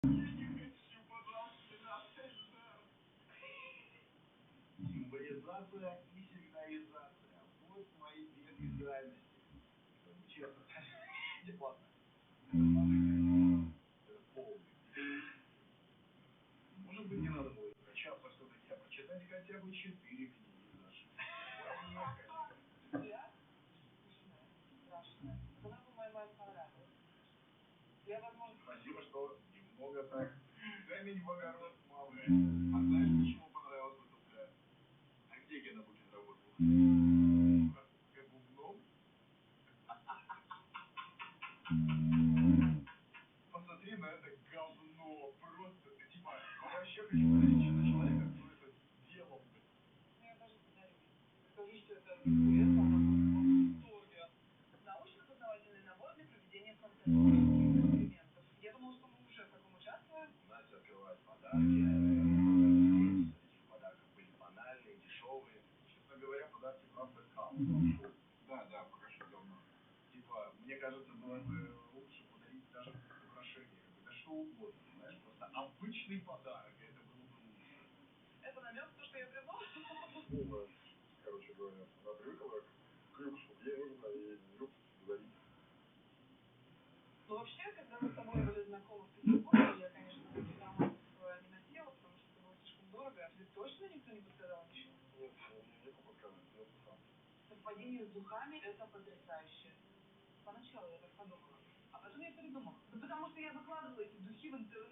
Символизация и сигнализация. Вот мои две специальности. Честно. Ладно. Это полный. Может быть, не надо было качаться все-таки, а прочитать хотя бы 4 книги наши. Я? Страшно. Она бы моя понравилась. Я, возможно... Спасибо, что немного так. Камень в огород, малый. А знаешь, почему понравилось бы только? А где Гена Букин работал? Габубном? Посмотри на это говно. Просто, типа, я вообще хочу посмотреть на человека, кто это делал. Я даже подарю. Скажи, что это интересно, она будет в восторге. Научно-познавательный набор для проведения фантастических экспериментов. Я думала, что мы уже в таком участвуем. Настя открывает подарки. Среди подарков были банальные, дешевые. Честно говоря, подарки правда хаос. Да, пока что давно. Типа, мне кажется, было бы лучше подарить даже украшение. Да что угодно, знаешь, просто обычный подарок. Это было бы лучше. Это намек, то, что я придумала? Ну, короче говоря, она привыкла к люксу. Ей нужно и люкс дарить. Ну, вообще, когда мы с тобой были знакомы в Петербурге, я, конечно, таких романов не носила, потому что это было слишком дорого. А тебе точно никто не подсказал ничего? Нет, не подсказывает, я сам. Совпадение с духами – это потрясающе. Поначалу я так подумала, а потом я передумала. Да потому что я выкладывала эти духи в интернет.